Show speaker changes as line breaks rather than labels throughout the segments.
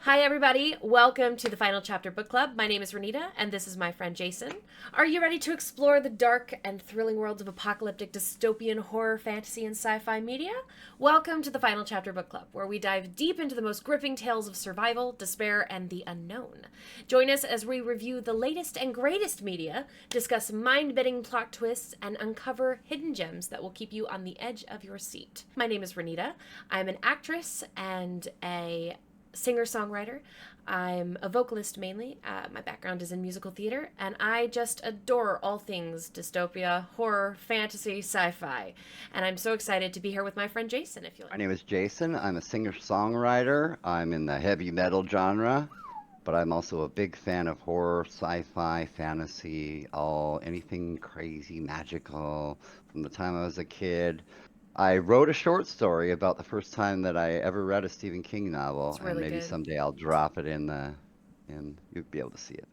Hi, everybody. Welcome to the Final Chapter Book Club. My name is Renita, and this is my friend Jason. Are you ready to explore the dark and thrilling worlds of apocalyptic dystopian horror, fantasy, and sci fi media? Welcome to the Final Chapter Book Club, where we dive deep into the most gripping tales of survival, despair, and the unknown. Join us as we review the latest and greatest media, discuss mind bending plot twists, and uncover hidden gems that will keep you on the edge of your seat. My name is Renita. I'm an actress and a singer-songwriter. I'm a vocalist mainly. My background is in musical theater, and I just adore all things dystopia, horror, fantasy, sci-fi. And I'm so excited to be here with my friend Jason. If you
My
like,
name is Jason. I'm a singer-songwriter. I'm in the heavy metal genre, but I'm also a big fan of horror, sci-fi, fantasy, all anything crazy, magical from the time I was a kid. I wrote a short story about the first time that I ever read a Stephen King novel,
it's
and
really
maybe
good.
someday I'll drop it and you'll be able to see it.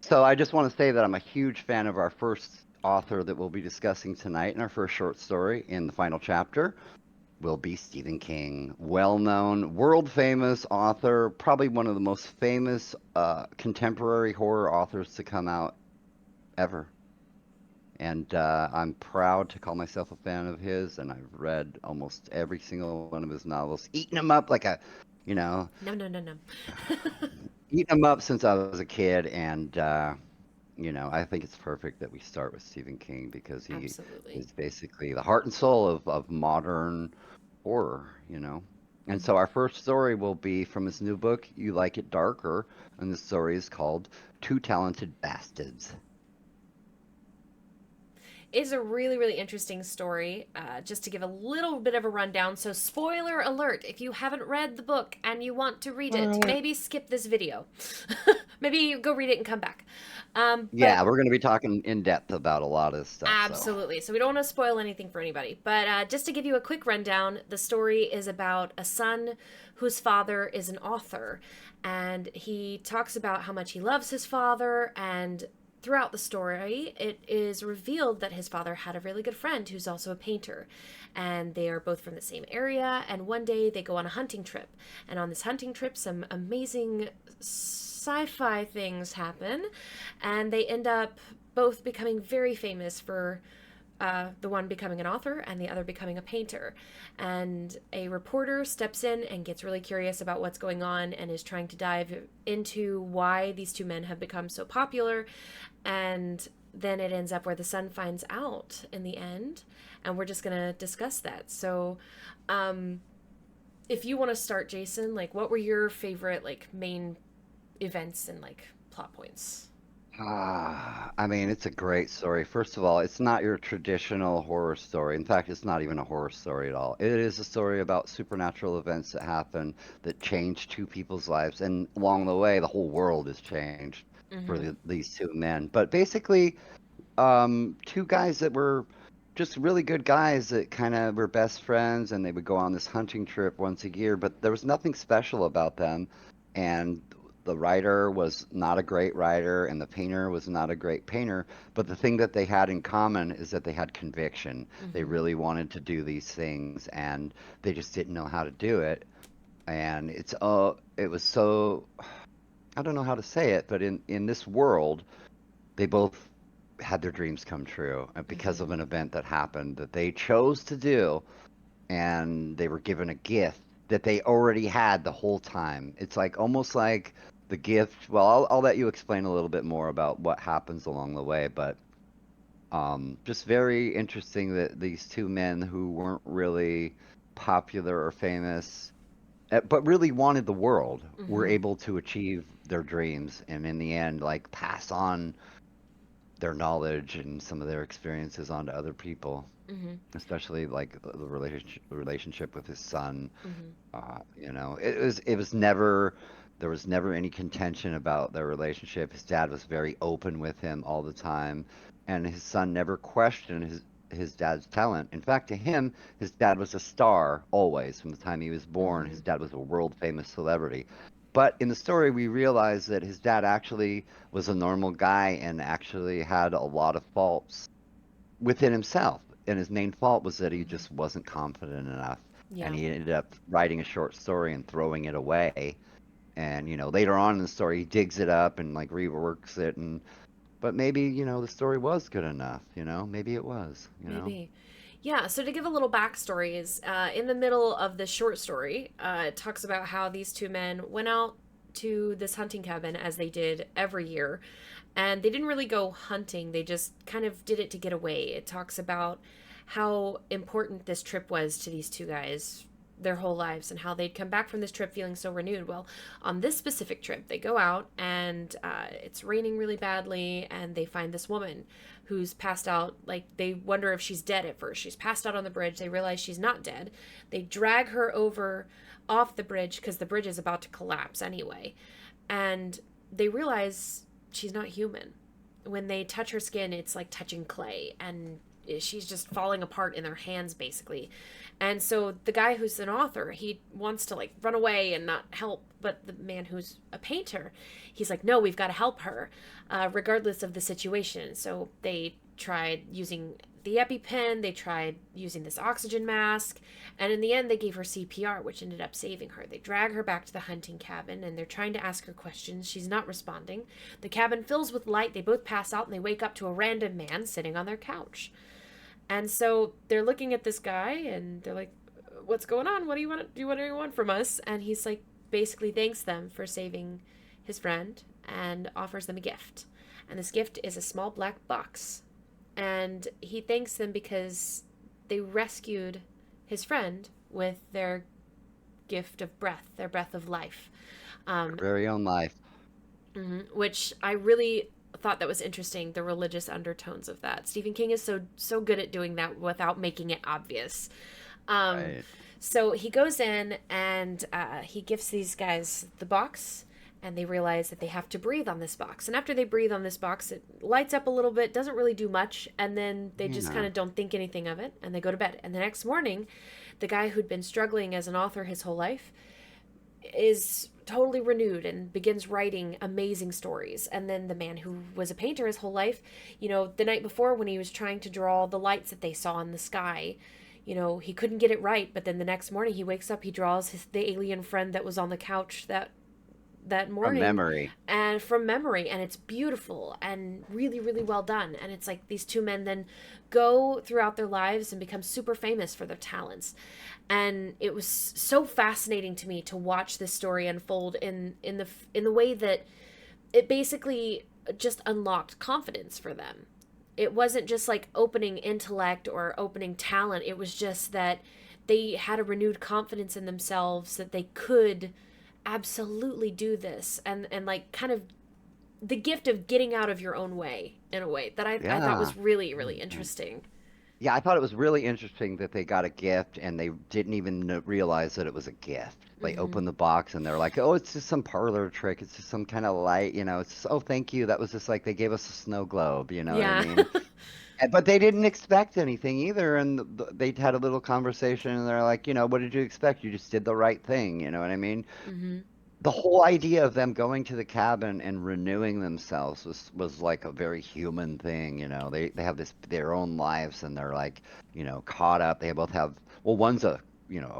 So I just want to say that I'm a huge fan of our first author that we'll be discussing tonight in our first short story in the final chapter will be Stephen King, well known, world famous author, probably one of the most famous contemporary horror authors to come out ever. And I'm proud to call myself a fan of his, and I've read almost every single one of his novels, eaten them up like a, you know,
No, no, no, no.
eaten them up since I was a kid. And, I think it's perfect that we start with Stephen King because he
Absolutely.
is basically the heart and soul of modern horror. And so
Mm-hmm.
our first story will be from his new book, You Like It Darker, and the story is called Two Talented Bastids.
Is a really, really interesting story. Just to give a little bit of a rundown. So, spoiler alert if you haven't read the book and you want to read
Spoiler
it,
alert.
maybe skip this video. Maybe go read it and come back. But
Yeah, we're going to be talking in depth about a lot of this stuff, so.
absolutely. So we don't want to spoil anything for anybody. But just to give you a quick rundown, the story is about a son whose father is an author. And he talks about how much he loves his father. And throughout the story, it is revealed that his father had a really good friend who's also a painter. And they are both from the same area. And one day they go on a hunting trip. And on this hunting trip, some amazing sci fi things happen. And they end up both becoming very famous for the one becoming an author and the other becoming a painter. And a reporter steps in and gets really curious about what's going on and is trying to dive into why these two men have become so popular. And then it ends up where the son finds out in the end. And we're just going to discuss that. So, um, if you want to start, Jason, like what were your favorite, like, main events and, like, plot points?
I mean, it's a great story. First of all, it's not your traditional horror story. In fact, it's not even a horror story at all. It is a story about supernatural events that happen that change two people's lives. And along the way, the whole world is changed for
Mm-hmm.
these two men. But basically, two guys that were just really good guys that kind of were best friends, and they would go on this hunting trip once a year, but there was nothing special about them. And the writer was not a great writer, and the painter was not a great painter. But the thing that they had in common is that they had conviction. They
Mm-hmm.
really wanted to do these things, and they just didn't know how to do it. And it was so, I don't know how to say it, but in this world, they both had their dreams come true because
Mm-hmm.
of an event that happened that they chose to do, and they were given a gift that they already had the whole time. It's like almost like the gift. Well, I'll let you explain a little bit more about what happens along the way, but just very interesting that these two men who weren't really popular or famous, but really wanted the world, were
Mm-hmm.
able to achieve their dreams, and in the end, like pass on their knowledge and some of their experiences onto other people,
Mm-hmm.
especially like the relationship with his son.
Mm-hmm.
It was never there was never any contention about their relationship. His dad was very open with him all the time, and his son never questioned his dad's talent. In fact, to him, his dad was a star always from the time he was born.
Mm-hmm.
His dad was a world famous celebrity. But in the story, we realize that his dad actually was a normal guy and actually had a lot of faults within himself. And his main fault was that he
Mm-hmm.
just wasn't confident enough. And
Yeah.
he ended up writing a short story and throwing it away. And later on in the story, he digs it up and like reworks it, and but maybe the story was good enough. Maybe it was.
Maybe. Yeah, so to give a little backstory, is in the middle of the short story, it talks about how these two men went out to this hunting cabin as they did every year. And they didn't really go hunting, they just kind of did it to get away. It talks about how important this trip was to these two guys their whole lives and how they'd come back from this trip feeling so renewed. Well, on this specific trip, they go out and it's raining really badly, and they find this woman who's passed out. Like, they wonder if she's dead at first. She's passed out on the bridge. They realize she's not dead. They drag her over off the bridge because the bridge is about to collapse anyway. And they realize she's not human. When they touch her skin, it's like touching clay, and she's just falling apart in their hands, basically. And so the guy who's an author, he wants to like run away and not help, but the man who's a painter, he's like, no, we've got to help her, regardless of the situation. So they tried using the EpiPen, they tried using this oxygen mask, and in the end they gave her CPR, which ended up saving her. They drag her back to the hunting cabin, and they're trying to ask her questions. She's not responding. The cabin fills with light. They both pass out, and they wake up to a random man sitting on their couch. And so they're looking at this guy, and they're like, what's going on? What do you want? What do you want from us? And he's like, basically thanks them for saving his friend and offers them a gift. And this gift is a small black box. And he thanks them because they rescued his friend with their gift of breath, their breath of life.
Their very own life.
Which I really thought that was interesting, the religious undertones of that. Stephen King is so good at doing that without making it obvious.
Right.
So he goes in and he gives these guys the box, and they realize that they have to breathe on this box. And after they breathe on this box, it lights up a little bit, doesn't really do much, and then they just kind of don't think anything of it, and they go to bed. And the next morning, the guy who'd been struggling as an author his whole life is totally renewed and begins writing amazing stories. And then the man who was a painter his whole life, the night before when he was trying to draw the lights that they saw in the sky, he couldn't get it right. But then the next morning he wakes up, he draws the alien friend that was on the couch that
From
morning,
memory.
and from memory, and it's beautiful and really, really well done. And it's like these two men then go throughout their lives and become super famous for their talents. And it was so fascinating to me to watch this story unfold in the way that it basically just unlocked confidence for them. It wasn't just like opening intellect or opening talent. It was just that they had a renewed confidence in themselves that they could absolutely do this, and like kind of the gift of getting out of your own way in a way that I thought
Yeah.
was really, really interesting.
Yeah, I thought it was really interesting that they got a gift and they didn't even realize that it was a gift. They
Hmm.
opened the box and they're like, "Oh, it's just some parlor trick. It's just some kind of light, It's just, oh, thank you. That was just like they gave us a snow globe. You know what I
Yeah.
mean?" But they didn't expect anything either, and they had a little conversation and they're like, "What did you expect? You just did the right thing." You know what I mean?
Hmm.
The whole idea of them going to the cabin and renewing themselves was like a very human thing. They have their own lives and they're like, caught up. They both have, well, one's a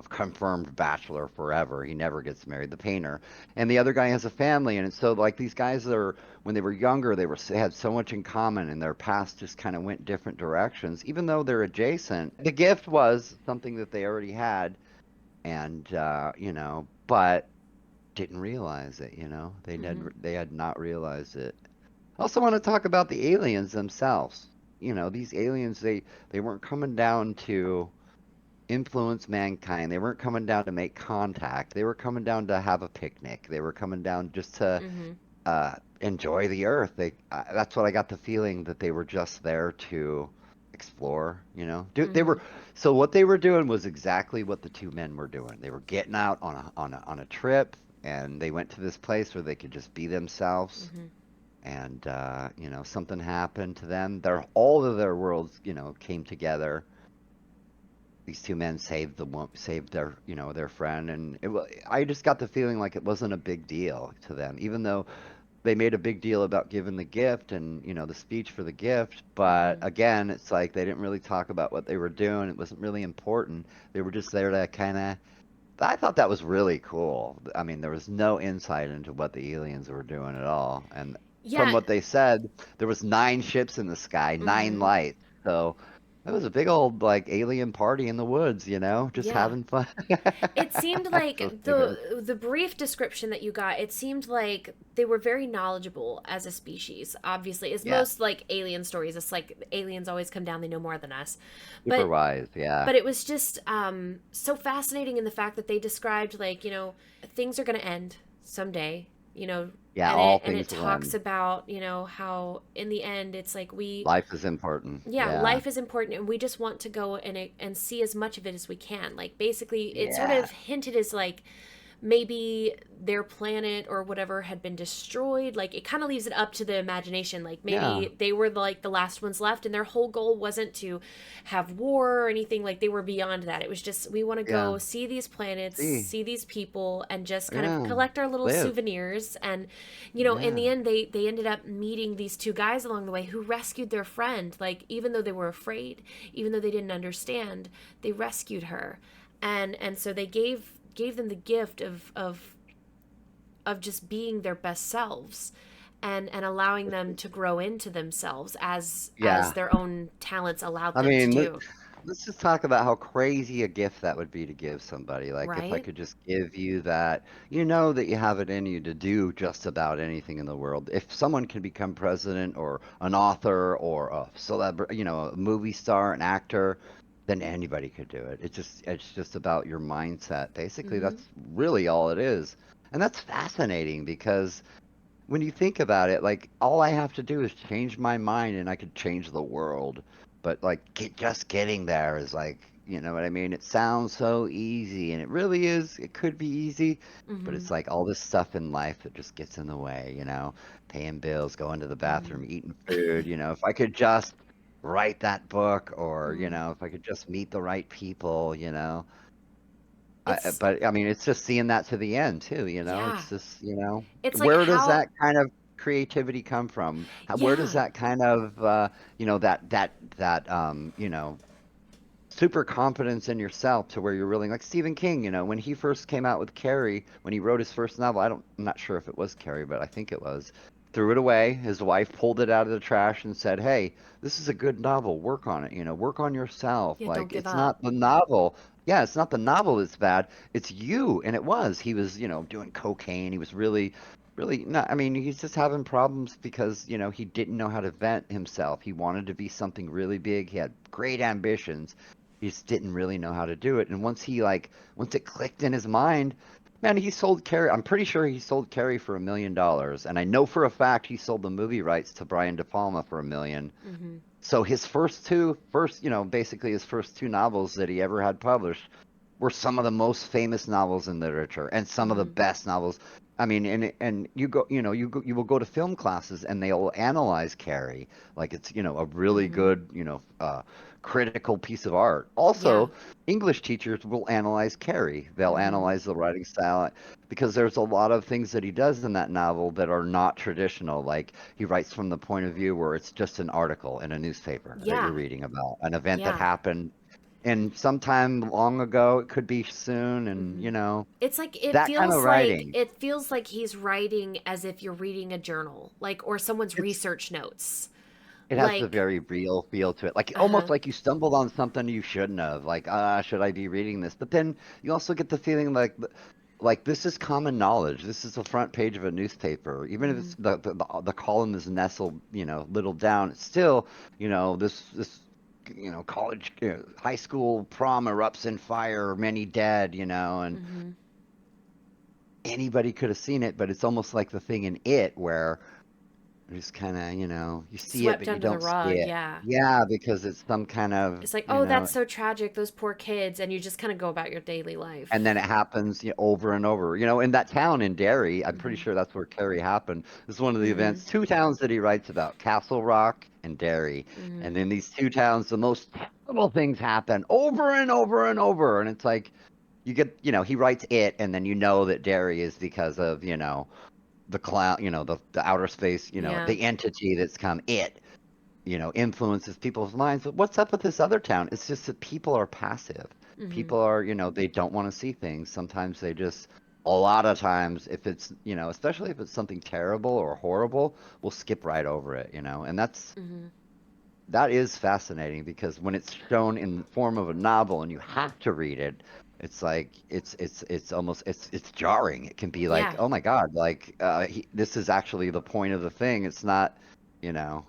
confirmed bachelor forever. He never gets married, the painter. And the other guy has a family, and so like these guys are, when they were younger, they had so much in common, and their paths just kind of went different directions even though they're adjacent. The gift was something that they already had, and but didn't realize it.
Hmm.
They had not realized it. I also want to talk about the aliens themselves. These aliens, they weren't coming down to influence mankind. They weren't coming down to make contact. They were coming down to have a picnic. They were coming down just to
Hmm.
enjoy the earth. That's what I got the feeling, that they were just there to explore. They
Hmm.
were, so what they were doing was exactly what the two men were doing. They were getting out on a trip, and they went to this place where they could just be themselves.
Hmm.
And something happened to them. All of their worlds, came together. These two men saved their friend, and I just got the feeling like it wasn't a big deal to them, even though they made a big deal about giving the gift and the speech for the gift. But
Hmm.
again, it's like they didn't really talk about what they were doing. It wasn't really important. They were just there to kind of I thought that was really cool. I mean, there was no insight into what the aliens were doing at all. And from
Yeah.
what they said, there was 9 ships in the sky, 9 lights. So it was a big old like alien party in the woods, just
Yeah.
having fun.
It seemed
So
like
stupid.
the brief description that you got, it seemed like they were very knowledgeable as a species. Obviously, as
Yeah,
most like alien stories, it's like aliens always come down, they know more than us.
super
But
wise. Yeah.
it was just so fascinating in the fact that they described like things are going to end someday,
Yeah, all
and it
things will
talks
end.
about how in the end it's like we
Life is important.
yeah,
Yeah.
life is important and we just want to go and see as much of it as we can. Like basically it sort
Yeah.
of hinted as like maybe their planet or whatever had been destroyed. Like it kind of leaves it up to the imagination. Like
Yeah.
maybe they were like the last ones left and their whole goal wasn't to have war or anything. Like they were beyond that. It was just we want to
Yeah.
go see these planets,
See.
see these people, and just kind of
Yeah.
collect our little
Live.
souvenirs. And in
Yeah.
the end they ended up meeting these two guys along the way who rescued their friend. Like even though they were afraid, even though they didn't understand, they rescued her. And so they gave them the gift of just being their best selves and allowing them to grow into themselves as
Yeah.
their own talents allowed
I
them to
mean,
do.
let's just talk about how crazy a gift that would be to give somebody. Like, if I
Right?
could just give you that, you know that you have it in you to do just about anything in the world. If someone can become president or an author or a celebrity, a movie star, an actor, then anybody could do it. It's just about your mindset. Basically,
Mm-hmm.
that's really all it is. And that's fascinating because when you think about it, like all I have to do is change my mind and I could change the world. But like just getting there is like, you know what I mean? It sounds so easy and it really is. It could be easy, but
Mm-hmm.
it's like all this stuff in life that just gets in the way. Paying bills, going to the
Mm-hmm.
bathroom, eating food, if I could just write that book or,
Mm-hmm.
if I could just meet the right people.
It's
But I mean, it's just seeing that to the end too.
yeah.
It's just,
It's like
where does
how
that kind of creativity come from? Where does
yeah.
that kind of, super confidence in yourself to where you're really like Stephen King, when he first came out with Carrie, when he wrote his first novel, I'm not sure if it was Carrie, but I think it was. Threw it away. His wife pulled it out of the trash and said, "Hey, this is a good novel. Work on it. Work on yourself.
Yeah, don't
Like
give
it's
up.
not the novel. Yeah, it's not the novel that's bad. It's you." And it was. He was, doing cocaine. He was really, really not. I mean, he's just having problems because, he didn't know how to vent himself. He wanted to be something really big. He had great ambitions. He just didn't really know how to do it. And once it clicked in his mind, man, he sold Carrie. I'm pretty sure he sold Carrie for $1 million. And I know for a fact he sold the movie rights to Brian De Palma for 1 million.
Mm-hmm.
So basically his first two novels that he ever had published were some of the most famous novels in literature and some of the
Mm-hmm.
best novels. I mean, and you will go to film classes and they'll analyze Carrie like it's a really
Mm-hmm.
good critical piece of art.
Yeah.
Also, English teachers will analyze Carrie. They'll
Mm-hmm.
analyze the writing style because there's a lot of things that he does in that novel that are not traditional. Like he writes from the point of view where it's just an article in a newspaper that you're
Yeah.
reading about an event that
Yeah.
happened and sometime long ago, it could be soon, and
Mm-hmm. It's like
that kind of writing.
it feels like he's writing as if you're reading a journal, like or someone's
It's
research notes.
it has the
Like,
very real feel to it, like almost
uh-huh.
like you stumbled on something you shouldn't have. Like, should I be reading this? But then you also get the feeling like this is common knowledge. This is the front page of a newspaper, even if
Mm-hmm.
it's the column is nestled, little down. It's still, this. College, high school prom erupts in fire, many dead, and
Mm-hmm.
anybody could have seen it, but it's almost like the thing in it where you just kind of, you see it,
Swept
but you
under the
don't see
rug,
it.
yeah.
Yeah, because it's some kind of,
It's like, oh, that's so tragic, those poor kids, and you just kind of go about your daily
and
life.
then it happens over and over. In that town in Derry, I'm pretty
Mm-hmm.
sure that's where Carrie happened. This is one of the
Mm-hmm.
events, two towns that he writes about, Castle Rock and Derry.
Mm-hmm.
And in these two towns, the most terrible things happen over and over and over. And it's like, he writes it, and then you know that Derry is because of, the cloud, the outer space,
Yeah.
the entity that's come, influences people's minds. But what's up with this other town? It's just that people are passive.
Mm-hmm.
People are, they don't want to see things. Sometimes they just, a lot of times, if it's, especially if it's something terrible or horrible, we'll skip right over it, and
Mm-hmm.
that is fascinating because when it's shown in the form of a novel and you have to read it, it's like it's almost it's jarring. It can be like,
Yeah.
oh my God, like this is actually the point of the thing. You know,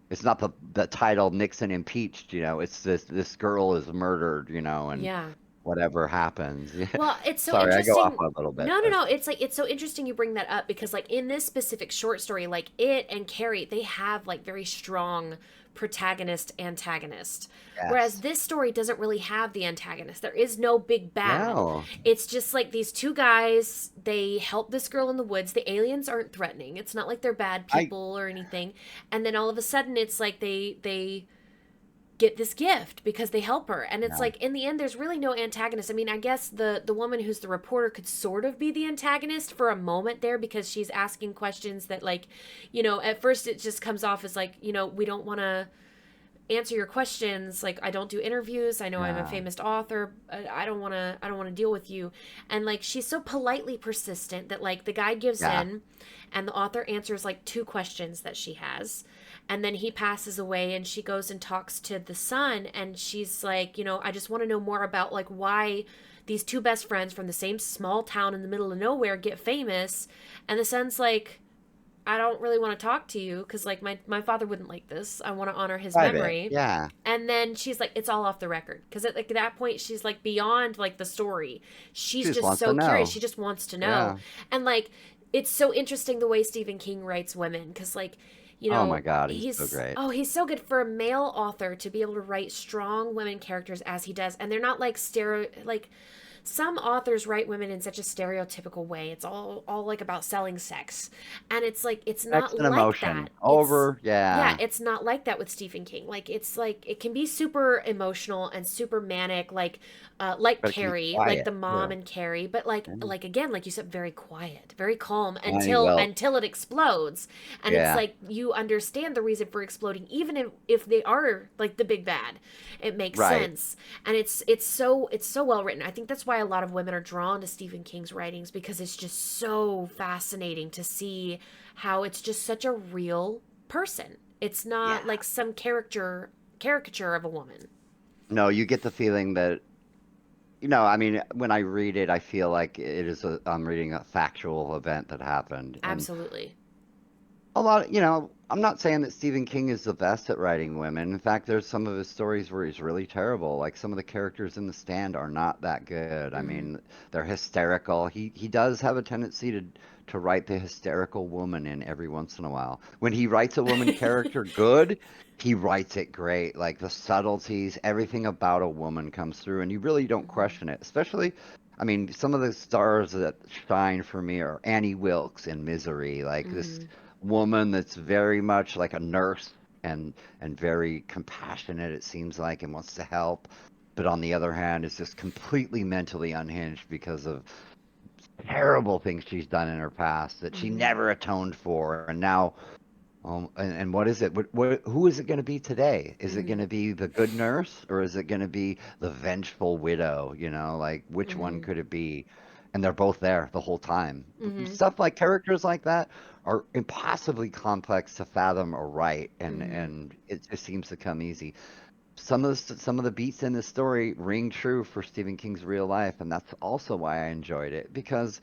it's not the title Nixon impeached. It's this girl is murdered. And
Yeah.
whatever happens. Yeah.
Well, it's so
Sorry, I go off
interesting.
on a little bit,
No, no,
but
no. It's like it's so interesting you bring that up because like in this specific short story, like it and Carrie, they have like very strong protagonist antagonist. Whereas
yes,
this story doesn't really have the antagonist. There is no big bad.
no,
It's just like these two guys, they help this girl in the woods. The aliens aren't threatening. It's not like they're bad
I
people or anything. And then all of a sudden it's like they get this gift because they help her, and it's
no,
like in the end there's really no antagonist. I mean, I guess the woman who's the reporter could sort of be the antagonist for a moment there because she's asking questions that like, at first it just comes off as like, we don't want to answer your questions, like I don't do interviews, I know I'm a
yeah,
famous author, I don't want to deal with you. And like she's so politely persistent that like the guy gives
yeah,
in and the author answers like two questions that she has, and then he passes away and she goes and talks to the son, and she's like, I just want to know more about like why these two best friends from the same small town in the middle of nowhere get famous. And the son's like, I don't really want to talk to you because like my father wouldn't like this. I want to honor his
private,
memory.
yeah.
And then she's like, it's all off the record because at like that point she's like beyond like the story.
She
She's
just
just
wants to
so curious.
know.
She just wants to know.
Yeah.
And like it's so interesting the way Stephen King writes women because like
Oh my God, he's so great.
he's so good for a male author to be able to write strong women characters as he does, and they're not like stereo like some authors write women in such a stereotypical way. It's all like about selling sex. And it's like it's
Sex
not
and
like that.
emotion. Over,
Yeah,
yeah.
it's not like that with Stephen King. Like it's like it can be super emotional and super manic, like
But it can be
Carrie, like the
quiet
mom
too.
and Carrie, but like
Yeah.
like again, like you said, very quiet, very calm
Annie
until
Wilkes.
until it explodes. And it's
Yeah.
like you understand the reason for exploding, even if they are like the big bad. It makes
Right.
sense. And it's so well written. I think that's why a lot of women are drawn to Stephen King's writings because it's just so fascinating to see how it's just such a real person. It's not
Yeah.
like some caricature of a woman.
No, you get the feeling that, I mean, when I read it, I feel like I'm reading a factual event that happened. And
Absolutely.
a lot, I'm not saying that Stephen King is the best at writing women. In fact, there's some of his stories where he's really terrible. Like some of the characters in The Stand are not that good. I
Mm-hmm.
mean, they're hysterical. He does have a tendency to write the hysterical woman in every once in a while. When he writes a woman character good, he writes it great. Like the subtleties, everything about a woman comes through, and you really don't
Mm-hmm.
question it. Especially, I mean, some of the stars that shine for me are Annie Wilkes in Misery, like this
Mm-hmm.
woman that's very much like a nurse and very compassionate, it seems like, and wants to help, but on the other hand is just completely mentally unhinged because of terrible things she's done in her past that she
Mm-hmm.
never atoned for. And now, and what is it? Who is it going to be today? Is it going
Mm-hmm.
to be the good nurse or is it going to be the vengeful widow? Like which one
Mm-hmm.
could it be? And they're both there the whole time.
Mm-hmm.
Stuff like characters like that are impossibly complex to fathom or write, and
Mm-hmm.
it just seems to come easy. Some of the beats in this story ring true for Stephen King's real life, and that's also why I enjoyed it because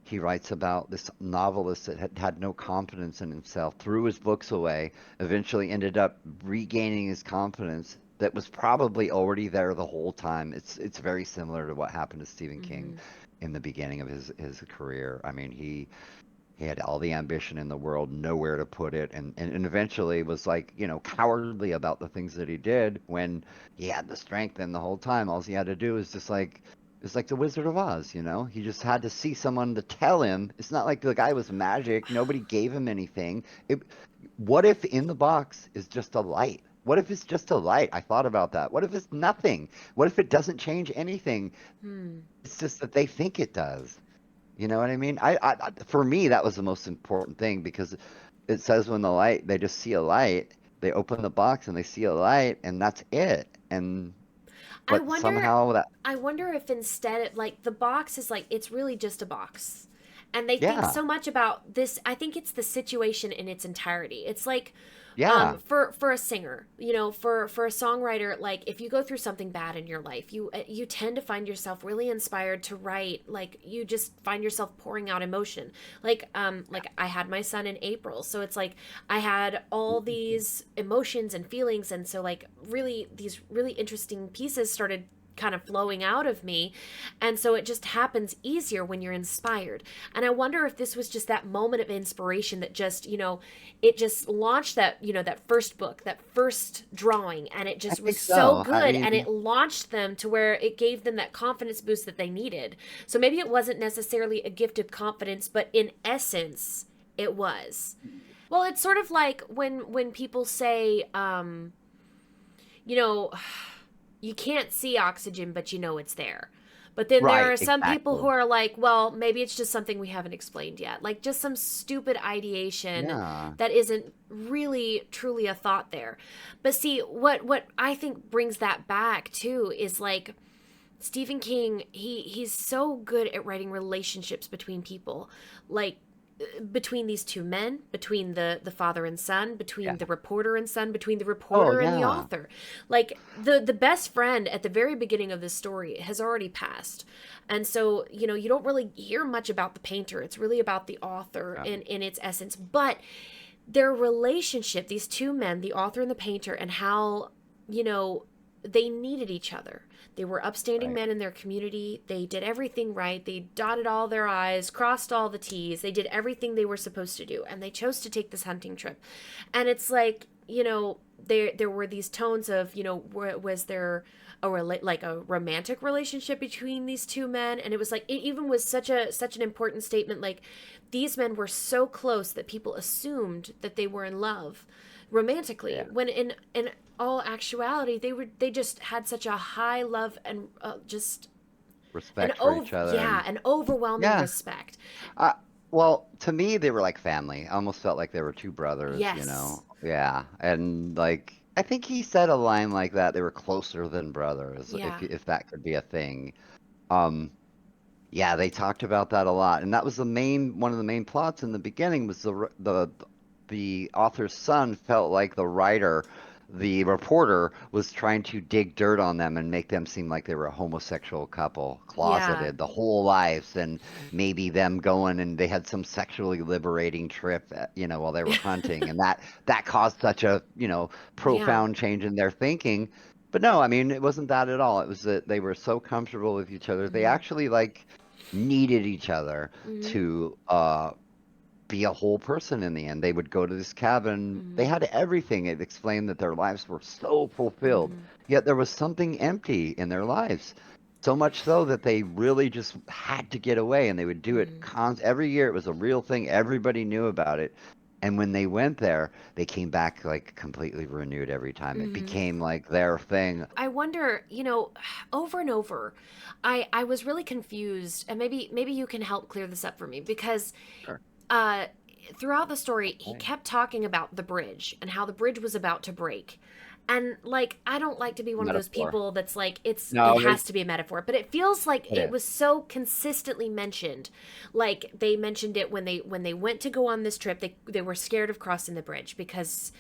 he writes about this novelist that had no confidence in himself, threw his books away, eventually ended up regaining his confidence that was probably already there the whole time. It's very similar to what happened to Stephen King
Mm-hmm.
in the beginning of his career. I mean, he had all the ambition in the world, nowhere to put it, and eventually was like, cowardly about the things that he did when he had the strength and the whole time. All he had to do is just like it's like the Wizard of Oz. He just had to see someone to tell him. It's not like the guy was magic. Nobody gave him anything. What if in the box is just a light? What if it's just a light? I thought about that. What if it's nothing? What if it doesn't change anything?
Hmm.
It's just that they think it does. You know what I mean? For me, that was the most important thing because it says when they just see a light, they open the box and they see a light, and that's it. And
I
but
wonder
somehow that,
I wonder if instead like the box is like it's really just a box. And they think
yeah,
so much about this. I think it's the situation in its entirety. It's like
yeah,
for a singer, for a songwriter, like if you go through something bad in your life, you tend to find yourself really inspired to write. Like you just find yourself pouring out emotion. Like I had my son in April, so it's like I had all these emotions and feelings, and so like really these really interesting pieces started kind of flowing out of me. And so it just happens easier when you're inspired. And I wonder if this was just that moment of inspiration that just, it just launched that, that first book, that first drawing, and it
I
just was
think
so
so. I
good, and it
mean,
launched them to where it gave them that confidence boost that they needed. So maybe it wasn't necessarily a gift of confidence, but in essence it was. Well, it's sort of like when people say you know, you can't see oxygen, but you know it's there. But then there
right,
are some people who
exactly.
are like, well, maybe it's just something we haven't explained yet. Like just some stupid ideation
Yeah,
that isn't really truly a thought there. But see, what I think brings that back too is like Stephen King, he's so good at writing relationships between people. Like between these two men, between the father and son, between the
yeah.
reporter and son, between the
Oh,
reporter and the
yeah.
author. Like the best friend at the very beginning of this story has already passed. And so, you don't really hear much about the painter. It's really about the author in its essence. But their relationship, these two men, the author and the painter, and how, you know, they needed each other. They were upstanding
Right.
men in their community. They did everything right. They dotted all their I's, crossed all the T's. They did everything they were supposed to do. And they chose to take this hunting trip. And it's like, there were these tones of, was there like a romantic relationship between these two men? And it was like, it even was such an important statement. Like these men were so close that people assumed that they were in love romantically
Yeah.
when in all actuality they just had such a high love and just
Respect for each other and
an overwhelming
yeah.
respect.
Uh, well, to me, they were like family. I almost felt like they were two brothers, you
Yes.
know? Yeah. And like, I think he said a line like that. They were closer than brothers,
Yeah.
if that could be a thing. Um, yeah, they talked about that a lot, and that was one of the main plots in the beginning was the author's son felt like the writer, the reporter was trying to dig dirt on them and make them seem like they were a homosexual couple,
Yeah.
closeted the whole lives, and maybe them going and they had some sexually liberating trip, while they were hunting, and that caused such a,
Yeah.
profound change in their thinking. But no, I mean, it wasn't that at all. It was that they were so comfortable with each other. They
Mm-hmm.
actually like needed each other
Mm-hmm.
to be a whole person in the end. They would go to this cabin. They
Mm-hmm.
had everything. It explained that their lives were so fulfilled,
Mm-hmm.
yet there was something empty in their lives. So much so that they really just had to get away, and they would do it
Mm-hmm.
every year. It was a real thing. Everybody knew about it. And when they went there, they came back like completely renewed every time. It
Mm-hmm.
became like their thing.
I wonder, over and over, I was really confused, and maybe you can help clear this up for me because
Sure.
uh, throughout the story, he
Okay.
kept talking about the bridge and how the bridge was about to break. And like, I don't like to be one of those
Metaphor.
people that's like, it
No,
has to be a metaphor, but it feels like
it
it
is.
was so consistently mentioned. Like they mentioned it when they went to go on this trip, they were scared of crossing the bridge because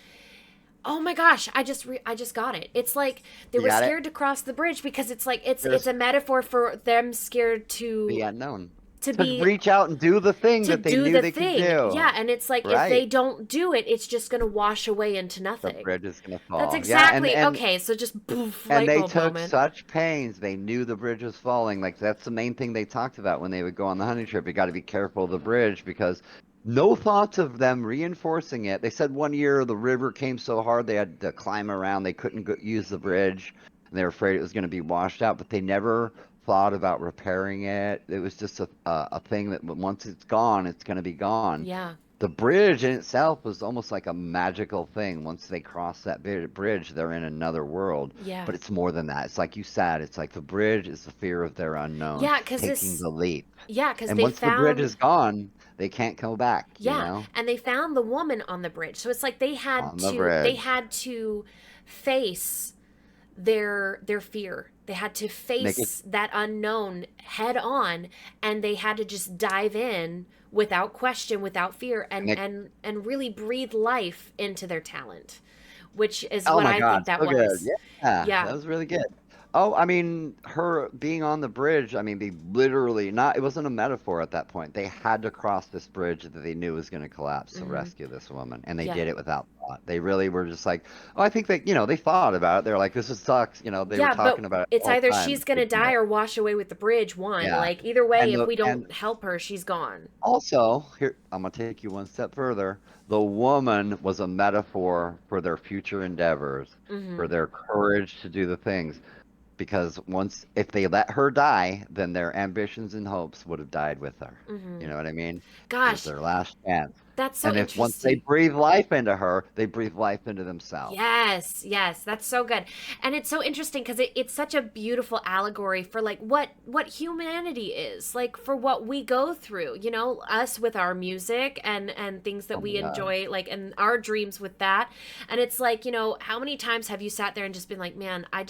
oh my gosh, I just got it. It's like they
You
were
got it?
scared to cross the bridge because it's like it's
There's
a metaphor for them scared
the
to
unknown.
to
To
be
reach out and do the thing
to
that they
do
knew
the
they could
thing.
do.
Yeah, and it's like if they
Right.
don't do it, it's just going to wash away into
The
nothing.
bridge is gonna
That's
fall. Yeah, and
exactly
and
okay. So just poof,
and
light
they
bulb
took
moment.
such pains. They knew the bridge was falling. Like that's the main thing they talked about when they would go on the hunting trip. You got to be careful of the bridge because no thoughts of them reinforcing it. They said one year the river came so hard they had to climb around. They couldn't use the bridge, and they were afraid it was going to be washed out. But they never thought about repairing it. It was just a thing that once it's gone, it's going to be gone.
Yeah,
The bridge in itself was almost like a magical thing. Once they cross that bridge, they're in another world.
yeah,
But it's more than that. It's like you said, it's like the bridge is the fear of their unknown,
yeah. Because
taking
this,
the leap.
yeah, because
And
they
once the bridge
found
is gone, they can't go back,
yeah, and they found the woman on the bridge. So it's like
on the bridge.
they had to face their fear They had to
Make it
face that unknown head on, and they had to just dive in without question, without fear,
make.
and really breathe life into their talent, which is
Oh
what
my
I
God,
think that
so good.
was.
Yeah, that
Yeah.
was really good. Oh, I mean, her being on the bridge, I mean, they literally not, it wasn't a metaphor at that point. They had to cross this bridge that they knew was going to collapse to
Hmm.
rescue this woman, and they
Yeah.
did it without thought. They really were just like, oh, I think that, they thought about it. They're like, this just sucks. They were
Yeah, but
talking about it the
it's
whole
either
time.
she's gonna die or wash away with the bridge. One,
Yeah.
like either way,
And
if
the
we
and
don't help her, she's gone.
also, here, I'm gonna take you one step further. The woman was a metaphor for their future endeavors,
Hmm.
for their courage to do the things. Because once, if they let her die, then their ambitions and hopes would have died with her. You
Hmm.
know what I mean? It was
Gosh,
their last chance.
that's so
And if once they
interesting.
breathe life into her, they breathe life into themselves.
Yes, yes, that's so good. And it's so interesting because it's such a beautiful allegory for like what humanity is, like for what we go through, us with our music and things that
Oh my
we
God.
enjoy, like and our dreams with that. And it's like, how many times have you sat there and just been like, man, I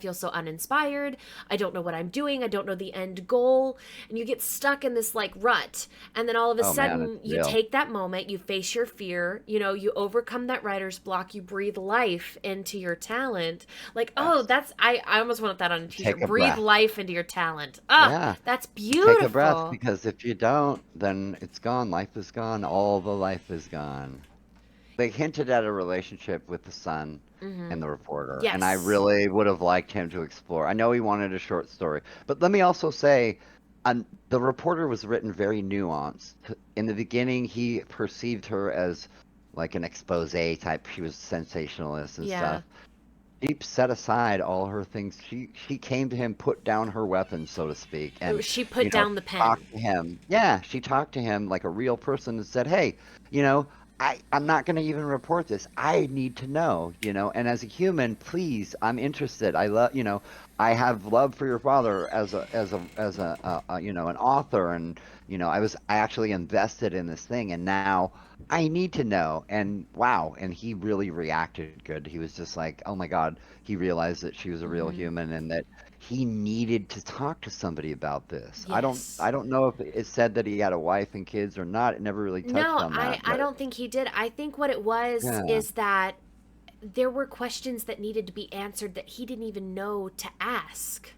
feel so uninspired. I don't know what I'm doing. I don't know the end goal. And you get stuck in this like rut. And then all of a
Oh man, it's
sudden you
real.
take that moment, you face your fear, you overcome that writer's block, you breathe life into your talent. Like, oh,
Yes.
I almost want that on a
Take
t-shirt.
a
Breathe
breath.
life into your talent. Oh,
Yeah.
that's
Take a breath
beautiful.
because if you don't, then it's gone. Life is gone. All the life is gone. They hinted at a relationship with the son
Hmm.
and the reporter, and I
Yes.
really would have liked him to explore. I know he wanted a short story, but let me also say, the reporter was written very nuanced. In the beginning, he perceived her as like an expose type. She was sensationalist and
Yeah.
stuff. She set aside all her things. She came to him, put down her weapons, so to speak, and
She put
you know,
down the
talked
pen.
to him. Yeah, she talked to him like a real person and said, "Hey, you know, I'm not going to even report this. I need to know. And as a human, please, I'm interested. I have love for your father as an author, and I actually invested in this thing, and now." I need to know. And wow. And he really reacted good. He was just like, oh my God, he realized that she was a real
Hmm.
human and that he needed to talk to somebody about this. I don't
Yes.
I don't know if it said that he had a wife and kids or not. It never really touched
No,
on
I
that,
I
but
don't think he did. I think what it was
yeah.
is that there were questions that needed to be answered that he didn't even know to ask.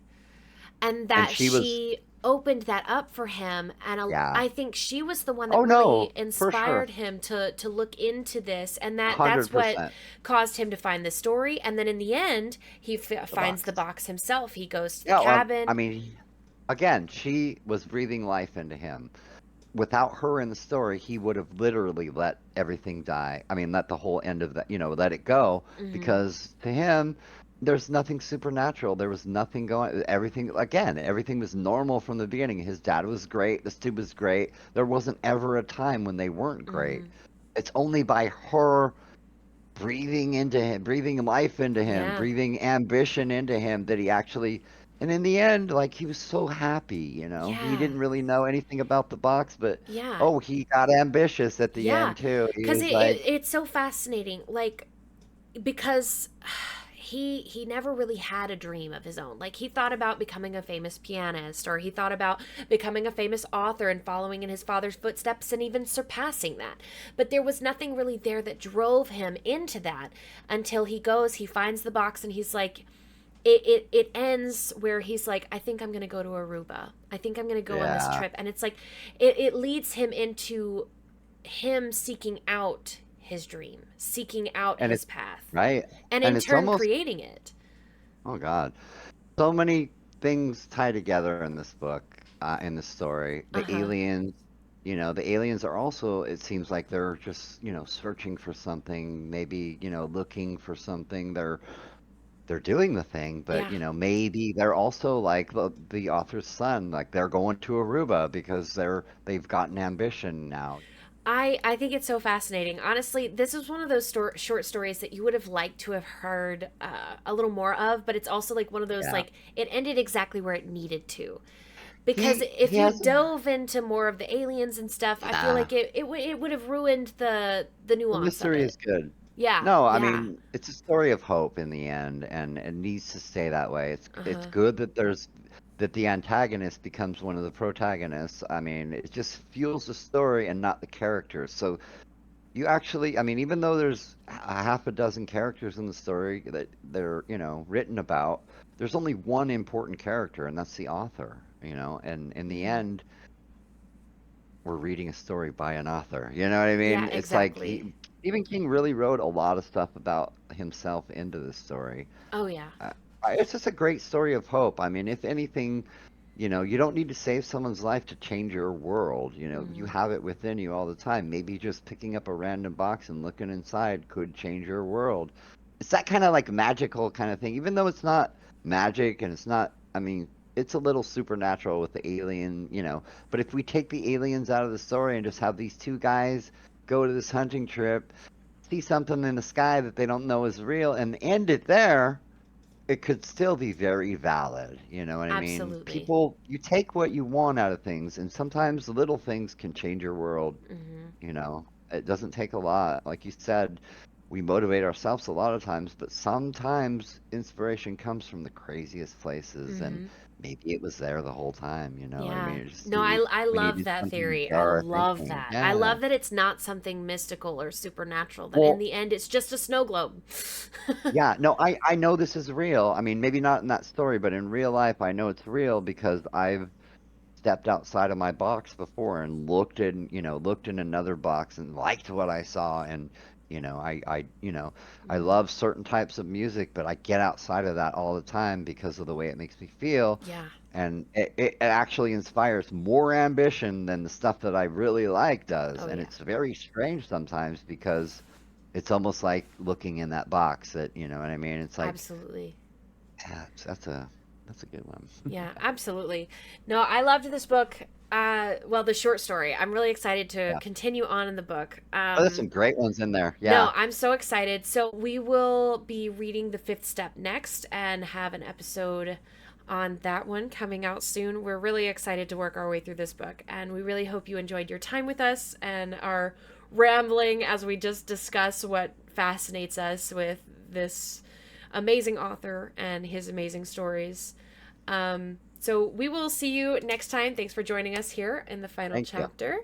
And
And
that
she was,
she opened that up for him, and
yeah.
I think she was the one that
Oh
really
no, for sure.
inspired him to look into this, and that's what
100%.
caused him to find the story. And then in the end he
The
finds the
box.
box himself. He goes to the
Yeah, well, I
cabin.
mean, again, she was breathing life into him. Without her in the story, he would have literally let everything die. I mean, let the whole end of that, let it go,
Hmm.
because to him, there's nothing supernatural. There was nothing going, everything, again, everything was normal from the beginning. His dad was great. The dude was great. There wasn't ever a time when they weren't great.
Hmm.
It's only by her breathing into him, breathing life into him,
Yeah.
breathing ambition into him that he actually, and in the end, like he was so happy. He
Yeah.
didn't really know anything about the box, but
Yeah.
oh, he got ambitious at the
Yeah.
end too. He
Because
was like,
it's so fascinating, like, because he never really had a dream of his own. Like, he thought about becoming a famous pianist, or he thought about becoming a famous author and following in his father's footsteps and even surpassing that. But there was nothing really there that drove him into that until he finds the box, and he's like, it ends where he's like, I think I'm gonna go to Aruba. I think I'm gonna go on this
yeah,
trip. And it's like it leads him into him seeking out his dream, seeking out
and
his
it's
path,
right,
and
and
in
it's
turn
almost,
creating it.
oh God, so many things tie together in this book, in the story. The
Uh-huh.
aliens are also, it seems like they're just, searching for something, maybe, looking for something. They're doing the thing, but
Yeah.
maybe they're also like the author's son, like they're going to Aruba because they've gotten ambition now.
I think it's so fascinating. Honestly, this is one of those short stories that you would have liked to have heard a little more of, but it's also like one of those,
Yeah.
like, it ended exactly where it needed to. Because
He
if you
has,
dove into more of the aliens and stuff, I feel
yeah.
like it would have ruined the
The
nuance of
mystery
it.
is good.
Yeah,
No, I
yeah.
mean, it's a story of hope in the end, and it needs to stay that way. It's
Uh-huh.
good that the antagonist becomes one of the protagonists. I mean, it just fuels the story and not the characters. So you actually, I mean, even though there's a half a dozen characters in the story that they're, written about, there's only one important character, and that's the author, and in the
Hmm.
end, we're reading a story by an author. You know what I
Yeah,
mean? It's like
exactly.
Stephen King really wrote a lot of stuff about himself into this story.
Oh, yeah.
Uh, it's just a great story of hope. I mean, if anything, you don't need to save someone's life to change your world. You
Hmm.
have it within you all the time. Maybe just picking up a random box and looking inside could change your world. It's that kind of like magical kind of thing, even though it's not magic and it's not, I mean, it's a little supernatural with the alien, but if we take the aliens out of the story and just have these two guys go to this hunting trip, see something in the sky that they don't know is real, and end it there, it could still be very valid. You know what I mean?
Absolutely.
People, you take what you want out of things, and sometimes little things can change your world.
Hmm.
It doesn't take a lot. Like you said, we motivate ourselves a lot of times, but sometimes inspiration comes from the craziest places, and
Hmm.
maybe it was there the whole time. You know what I
Yeah.
mean? It just
No, I
we
love
needed
that
something to
theory. I
jar our
love
thinking.
that. I
Yeah.
love that it's not something mystical or supernatural, that in
Well,
the end it's just a snow globe.
yeah, no, I know this is real. I mean, maybe not in that story, but in real life, I know it's real because I've stepped outside of my box before and looked in another box and liked what I saw. And, I
Hmm.
love certain types of music, but I get outside of that all the time because of the way it makes me feel.
Yeah.
And it actually inspires more ambition than the stuff that I really like does.
Oh,
And
yeah.
it's very strange sometimes because it's almost like looking in that box that, you know what I mean? It's like,
Absolutely.
yeah, that's a good one.
Yeah, absolutely. No, I loved this book. Well, the short story. I'm really excited to
Yeah.
continue on in the book.
Oh, there's some great ones in there.
No,
Yeah.
I'm so excited. So we will be reading The Fifth Step next and have an episode on that one coming out soon. We're really excited to work our way through this book, and we really hope you enjoyed your time with us and our rambling as we just discuss what fascinates us with this amazing author and his amazing stories. So we will see you next time. Thanks for joining us here in the final
Thank you.
chapter.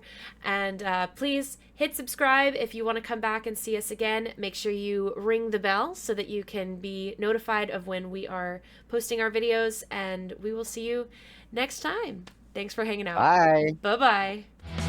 And please hit subscribe if you want to come back and see us again. Make sure you ring the bell so that you can be notified of when we are posting our videos. And we will see you next time. Thanks for hanging out.
Bye.
Bye bye.